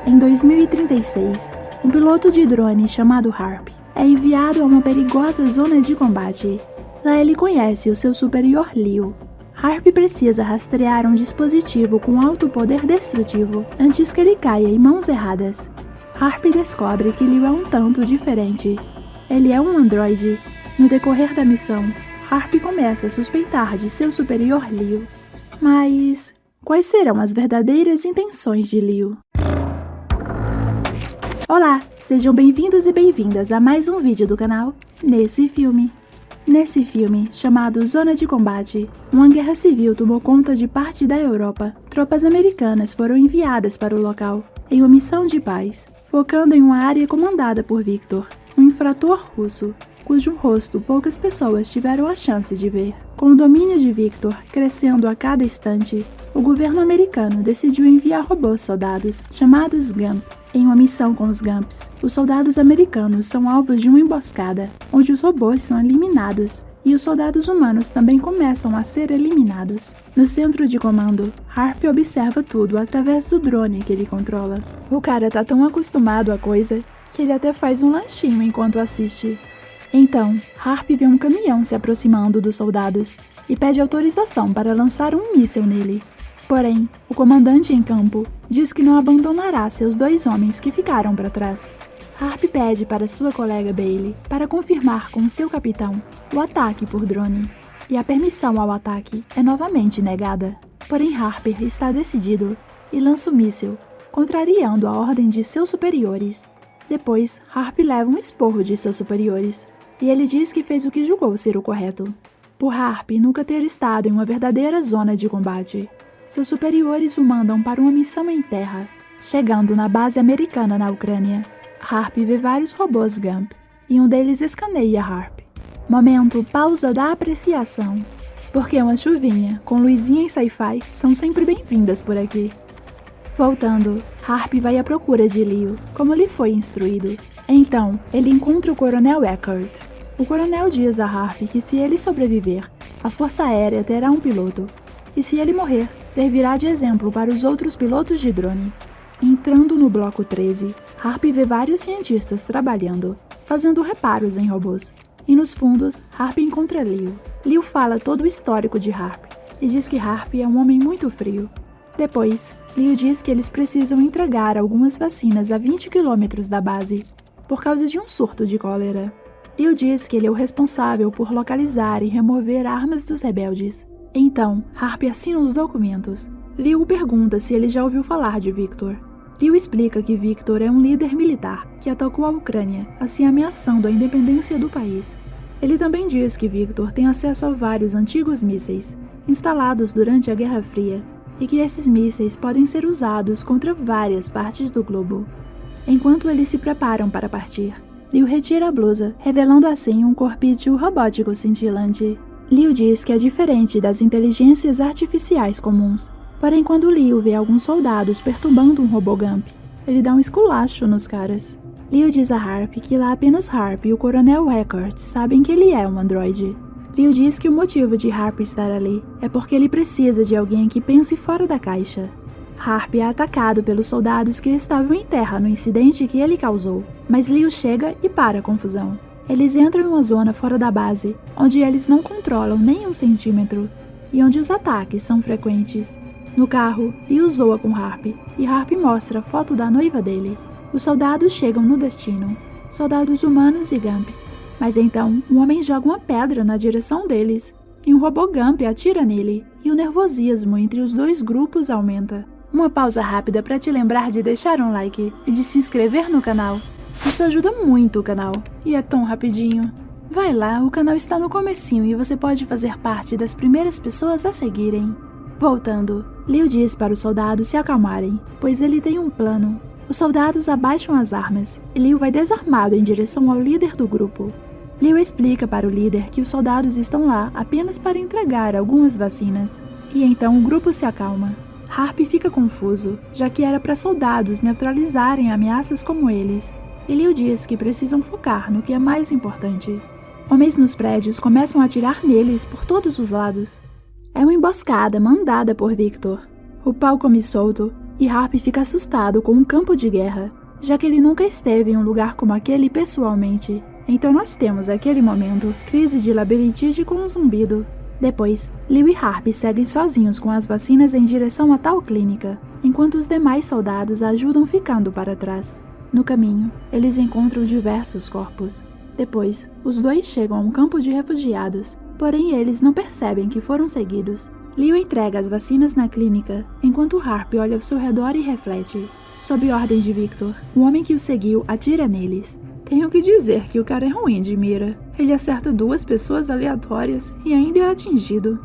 Em 2036, um piloto de drone chamado Harp é enviado a uma perigosa zona de combate. Lá ele conhece o seu superior Leo. Harp precisa rastrear um dispositivo com alto poder destrutivo antes que ele caia em mãos erradas. Harp descobre que Leo é um tanto diferente. Ele é um androide. No decorrer da missão, Harp começa a suspeitar de seu superior Leo. Mas quais serão as verdadeiras intenções de Leo? Olá, sejam bem-vindos e bem-vindas a mais um vídeo do canal Nesse Filme. Nesse filme, chamado Zona de Combate, uma guerra civil tomou conta de parte da Europa. Tropas americanas foram enviadas para o local, em uma missão de paz, focando em uma área comandada por Victor, um infrator russo, cujo rosto poucas pessoas tiveram a chance de ver. Com o domínio de Victor crescendo a cada instante, o governo americano decidiu enviar robôs soldados, chamados GUMP. Em uma missão com os GUMPs, os soldados americanos são alvos de uma emboscada, onde os robôs são eliminados e os soldados humanos também começam a ser eliminados. No centro de comando, Harp observa tudo através do drone que ele controla. O cara tá tão acostumado à coisa que ele até faz um lanchinho enquanto assiste. Então, Harp vê um caminhão se aproximando dos soldados e pede autorização para lançar um míssil nele. Porém, o comandante em campo diz que não abandonará seus dois homens que ficaram para trás. Harp pede para sua colega Bailey para confirmar com seu capitão o ataque por drone, e a permissão ao ataque é novamente negada. Porém, Harper está decidido e lança o míssil, contrariando a ordem de seus superiores. Depois, Harp leva um esporro de seus superiores, e ele diz que fez o que julgou ser o correto. Por Harp nunca ter estado em uma verdadeira zona de combate, seus superiores o mandam para uma missão em terra. Chegando na base americana na Ucrânia, Harp vê vários robôs GUMP, e um deles escaneia Harp. Momento pausa da apreciação, porque uma chuvinha com luzinha e sci-fi são sempre bem-vindas por aqui. Voltando, Harp vai à procura de Leo, como lhe foi instruído. Então, ele encontra o Coronel Eckert. O coronel diz a Harp que se ele sobreviver, a Força Aérea terá um piloto. E se ele morrer, servirá de exemplo para os outros pilotos de drone. Entrando no bloco 13, Harp vê vários cientistas trabalhando, fazendo reparos em robôs. E nos fundos, Harp encontra Leo. Leo fala todo o histórico de Harp e diz que Harp é um homem muito frio. Depois, Leo diz que eles precisam entregar algumas vacinas a 20 km da base, por causa de um surto de cólera. Leo diz que ele é o responsável por localizar e remover armas dos rebeldes. Então, Harp assina os documentos. Leo pergunta se ele já ouviu falar de Victor. Leo explica que Victor é um líder militar que atacou a Ucrânia, assim ameaçando a independência do país. Ele também diz que Victor tem acesso a vários antigos mísseis, instalados durante a Guerra Fria, e que esses mísseis podem ser usados contra várias partes do globo. Enquanto eles se preparam para partir, Leo retira a blusa, revelando assim um corpício robótico cintilante. Leo diz que é diferente das inteligências artificiais comuns, porém quando Leo vê alguns soldados perturbando um robô GUMP, ele dá um esculacho nos caras. Leo diz a Harp que lá apenas Harp e o Coronel Eckert sabem que ele é um androide. Leo diz que o motivo de Harp estar ali é porque ele precisa de alguém que pense fora da caixa. Harp é atacado pelos soldados que estavam em terra no incidente que ele causou, mas Leo chega e para a confusão. Eles entram em uma zona fora da base, onde eles não controlam nem um centímetro, e onde os ataques são frequentes. No carro, Leo zoa com Harp, e Harp mostra a foto da noiva dele. Os soldados chegam no destino, soldados humanos e GUMPs. Mas então, um homem joga uma pedra na direção deles, e um robô GUMP atira nele, e o nervosismo entre os dois grupos aumenta. Uma pausa rápida para te lembrar de deixar um like e de se inscrever no canal. Isso ajuda muito o canal, e é tão rapidinho. Vai lá, o canal está no comecinho e você pode fazer parte das primeiras pessoas a seguirem. Voltando, Leo diz para os soldados se acalmarem, pois ele tem um plano. Os soldados abaixam as armas, e Leo vai desarmado em direção ao líder do grupo. Leo explica para o líder que os soldados estão lá apenas para entregar algumas vacinas, e então o grupo se acalma. Harp fica confuso, já que era para soldados neutralizarem ameaças como eles. E Leo diz que precisam focar no que é mais importante. Homens nos prédios começam a atirar neles por todos os lados. É uma emboscada mandada por Victor. O pau come solto e Harp fica assustado com um campo de guerra, já que ele nunca esteve em um lugar como aquele pessoalmente. Então nós temos aquele momento, crise de labirintite com um zumbido. Depois, Leo e Harp seguem sozinhos com as vacinas em direção à tal clínica, enquanto os demais soldados ajudam ficando para trás. No caminho, eles encontram diversos corpos. Depois, os dois chegam a um campo de refugiados, porém eles não percebem que foram seguidos. Leo entrega as vacinas na clínica, enquanto Harp olha ao seu redor e reflete. Sob ordem de Victor, o homem que o seguiu atira neles. Tenho que dizer que o cara é ruim de mira. Ele acerta 2 pessoas aleatórias e ainda é atingido.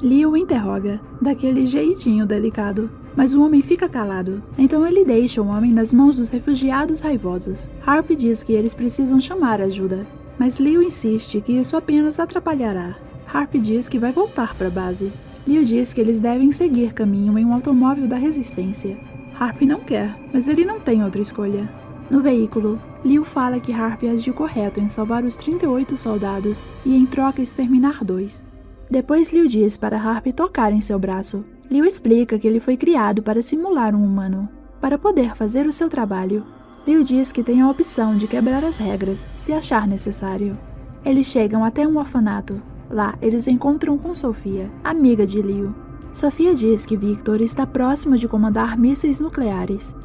Leo o interroga, daquele jeitinho delicado, mas o homem fica calado. Então ele deixa o homem nas mãos dos refugiados raivosos. Harp diz que eles precisam chamar ajuda, mas Leo insiste que isso apenas atrapalhará. Harp diz que vai voltar para a base. Leo diz que eles devem seguir caminho em um automóvel da resistência. Harp não quer, mas ele não tem outra escolha. No veículo, Leo fala que Harp agiu correto em salvar os 38 soldados e em troca exterminar 2. Depois Leo diz para Harp tocar em seu braço. Leo explica que ele foi criado para simular um humano, para poder fazer o seu trabalho. Leo diz que tem a opção de quebrar as regras, se achar necessário. Eles chegam até um orfanato. Lá, eles encontram com Sofia, amiga de Leo. Sofia diz que Victor está próximo de comandar mísseis nucleares.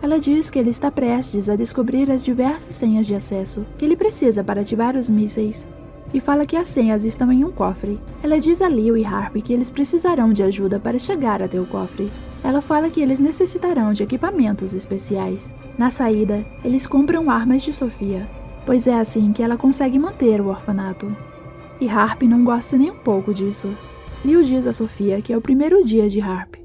Ela diz que ele está prestes a descobrir as diversas senhas de acesso que ele precisa para ativar os mísseis, e fala que as senhas estão em um cofre. Ela diz a Leo e Harp que eles precisarão de ajuda para chegar até o cofre. Ela fala que eles necessitarão de equipamentos especiais. Na saída, eles compram armas de Sofia, pois é assim que ela consegue manter o orfanato. E Harp não gosta nem um pouco disso. Leo diz a Sofia que é o primeiro dia de Harp.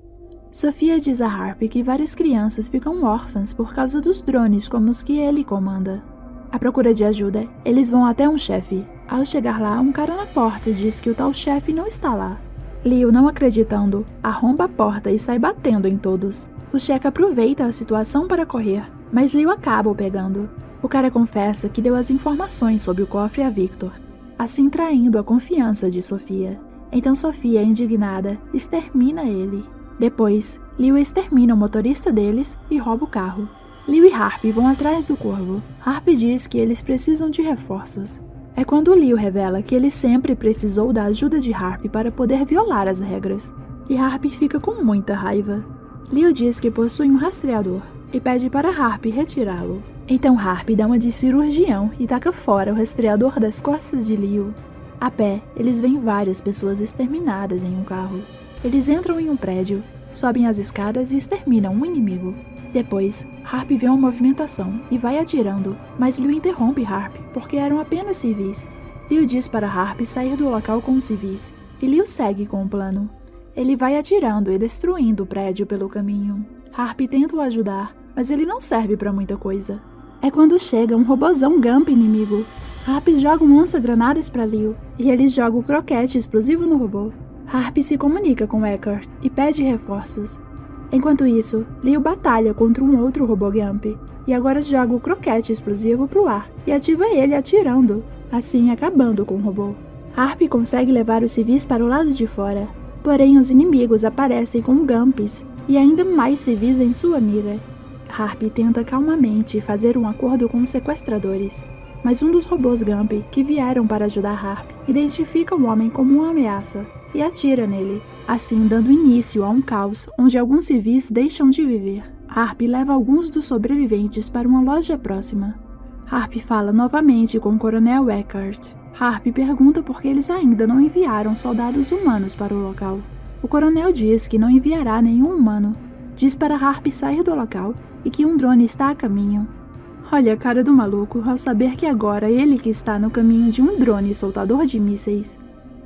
Sofia diz a Harp que várias crianças ficam órfãs por causa dos drones como os que ele comanda. À procura de ajuda, eles vão até um chefe. Ao chegar lá, um cara na porta diz que o tal chefe não está lá. Leo, não acreditando, arromba a porta e sai batendo em todos. O chefe aproveita a situação para correr, mas Leo acaba o pegando. O cara confessa que deu as informações sobre o cofre a Victor, assim traindo a confiança de Sofia. Então Sofia, indignada, extermina ele. Depois, Leo extermina o motorista deles e rouba o carro. Leo e Harp vão atrás do corvo. Harp diz que eles precisam de reforços. É quando Leo revela que ele sempre precisou da ajuda de Harp para poder violar as regras. E Harp fica com muita raiva. Leo diz que possui um rastreador e pede para Harp retirá-lo. Então Harp dá uma de cirurgião e taca fora o rastreador das costas de Leo. A pé, eles veem várias pessoas exterminadas em um carro. Eles entram em um prédio, sobem as escadas e exterminam um inimigo. Depois, Harp vê uma movimentação e vai atirando, mas Leo interrompe Harp porque eram apenas civis. Leo diz para Harp sair do local com os civis, e Leo segue com o plano. Ele vai atirando e destruindo o prédio pelo caminho. Harp tenta o ajudar, mas ele não serve para muita coisa. É quando chega um robozão Gump inimigo. Harp joga um lança-granadas para Leo, e eles jogam o croquete explosivo no robô. Harp se comunica com Eckhart e pede reforços. Enquanto isso, Leo batalha contra um outro robô Gump, e agora joga o croquete explosivo pro ar e ativa ele atirando, assim acabando com o robô. Harp consegue levar os civis para o lado de fora, porém os inimigos aparecem com Gumps e ainda mais civis em sua mira. Harp tenta calmamente fazer um acordo com os sequestradores, mas um dos robôs Gump que vieram para ajudar Harp identifica o homem como uma ameaça e atira nele, assim dando início a um caos onde alguns civis deixam de viver. Harp leva alguns dos sobreviventes para uma loja próxima. Harp fala novamente com o Coronel Eckhart. Harp pergunta por que eles ainda não enviaram soldados humanos para o local. O coronel diz que não enviará nenhum humano. Diz para Harp sair do local e que um drone está a caminho. Olha a cara do maluco ao saber que agora ele que está no caminho de um drone soltador de mísseis.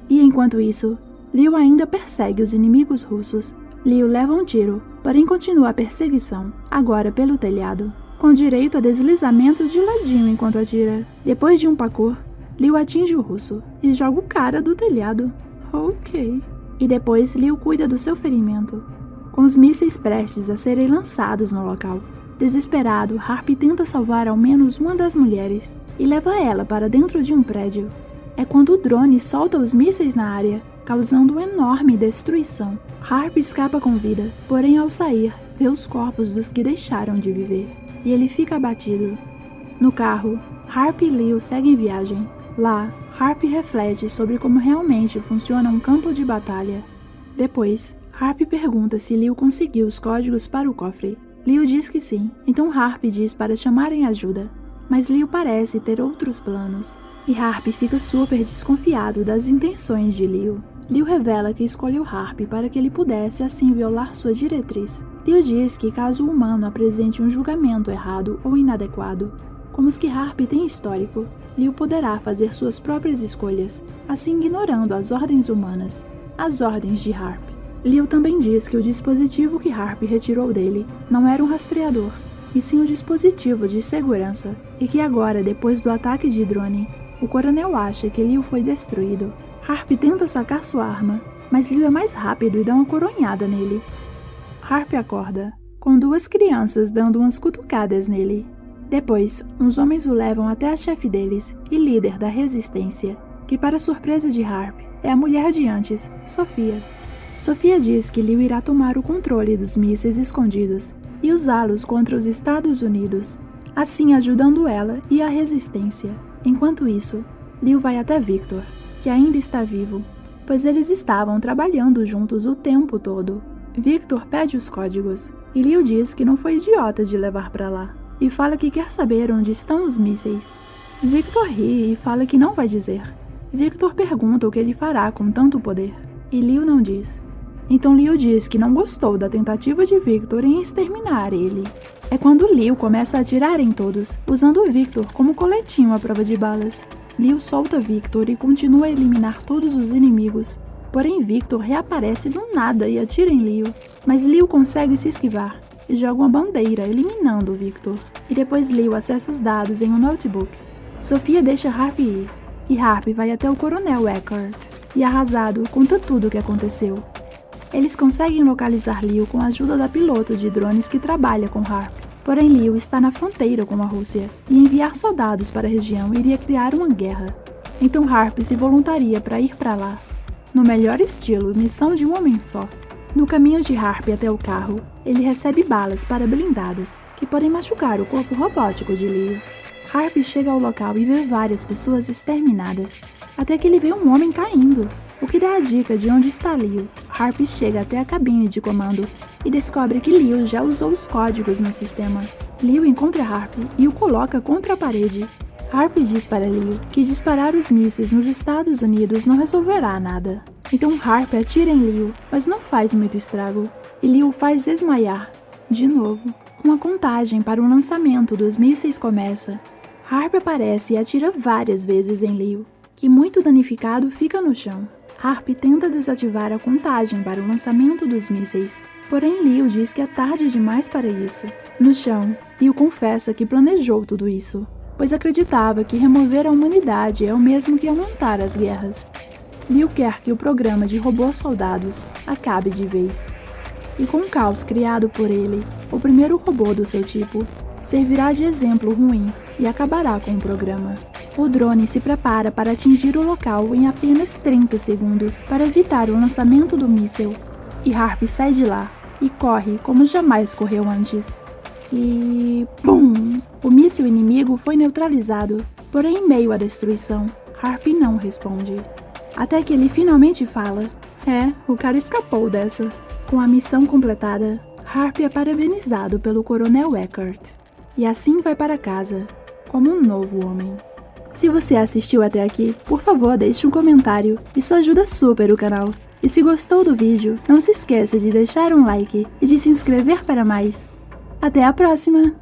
E enquanto isso, Leo ainda persegue os inimigos russos. Leo leva um tiro, porém continua a perseguição, agora pelo telhado, com direito a deslizamento de ladinho enquanto atira. Depois de um parkour, Leo atinge o russo e joga o cara do telhado. Ok. E depois Leo cuida do seu ferimento, com os mísseis prestes a serem lançados no local. Desesperado, Harp tenta salvar ao menos uma das mulheres e leva ela para dentro de um prédio. É quando o drone solta os mísseis na área, causando uma enorme destruição. Harp escapa com vida, porém ao sair, vê os corpos dos que deixaram de viver, e ele fica abatido. No carro, Harp e Leo seguem viagem. Lá, Harp reflete sobre como realmente funciona um campo de batalha. Depois, Harp pergunta se Leo conseguiu os códigos para o cofre. Leo diz que sim, então Harp diz para chamarem ajuda. Mas Leo parece ter outros planos, e Harp fica super desconfiado das intenções de Leo. Leo revela que escolheu Harp para que ele pudesse assim violar sua diretriz. Leo diz que caso o humano apresente um julgamento errado ou inadequado, como os que Harp tem histórico, Leo poderá fazer suas próprias escolhas, assim ignorando as ordens humanas, as ordens de Harp. Leo também diz que o dispositivo que Harp retirou dele não era um rastreador, e sim um dispositivo de segurança, e que agora, depois do ataque de drone, o coronel acha que Leo foi destruído. Harp tenta sacar sua arma, mas Leo é mais rápido e dá uma coronhada nele. Harp acorda, com duas crianças dando umas cutucadas nele. Depois, uns homens o levam até a chefe deles e líder da resistência, que para surpresa de Harp, é a mulher de antes, Sofia. Sofia diz que Leo irá tomar o controle dos mísseis escondidos e usá-los contra os Estados Unidos, assim ajudando ela e a resistência. Enquanto isso, Leo vai até Victor, que ainda está vivo, pois eles estavam trabalhando juntos o tempo todo. Victor pede os códigos, e Leo diz que não foi idiota de levar para lá, e fala que quer saber onde estão os mísseis. Victor ri e fala que não vai dizer. Victor pergunta o que ele fará com tanto poder, e Leo não diz. Então Leo diz que não gostou da tentativa de Victor em exterminar ele. É quando Leo começa a atirar em todos, usando Victor como coletinho à prova de balas. Leo solta Victor e continua a eliminar todos os inimigos. Porém, Victor reaparece do nada e atira em Leo. Mas Leo consegue se esquivar e joga uma bandeira, eliminando Victor. E depois Leo acessa os dados em um notebook. Sofia deixa Harp ir, e Harp vai até o coronel Eckhart, e arrasado, conta tudo o que aconteceu. Eles conseguem localizar Leo com a ajuda da piloto de drones que trabalha com Harp. Porém, Leo está na fronteira com a Rússia, e enviar soldados para a região iria criar uma guerra. Então Harp se voluntaria para ir para lá. No melhor estilo, missão de um homem só. No caminho de Harp até o carro, ele recebe balas para blindados, que podem machucar o corpo robótico de Leo. Harp chega ao local e vê várias pessoas exterminadas, até que ele vê um homem caindo, o que dá a dica de onde está Leo. Harp chega até a cabine de comando e descobre que Leo já usou os códigos no sistema. Leo encontra Harp e o coloca contra a parede. Harp diz para Leo que disparar os mísseis nos Estados Unidos não resolverá nada. Então Harp atira em Leo, mas não faz muito estrago, e Leo o faz desmaiar. De novo, uma contagem para o lançamento dos mísseis começa. Harp aparece e atira várias vezes em Leo, que muito danificado fica no chão. Harp tenta desativar a contagem para o lançamento dos mísseis, porém Leo diz que é tarde demais para isso. No chão, Leo confessa que planejou tudo isso, pois acreditava que remover a humanidade é o mesmo que aumentar as guerras. Leo quer que o programa de robôs soldados acabe de vez. E com o caos criado por ele, o primeiro robô do seu tipo servirá de exemplo ruim e acabará com o programa. O drone se prepara para atingir o local em apenas 30 segundos para evitar o lançamento do míssil. E Harp sai de lá e corre como jamais correu antes. E... BUM! O míssil inimigo foi neutralizado, porém em meio à destruição, Harp não responde. Até que ele finalmente fala. O cara escapou dessa. Com a missão completada, Harp é parabenizado pelo coronel Eckhart. E assim vai para casa, como um novo homem. Se você assistiu até aqui, por favor deixe um comentário, isso ajuda super o canal. E se gostou do vídeo, não se esqueça de deixar um like e de se inscrever para mais. Até a próxima!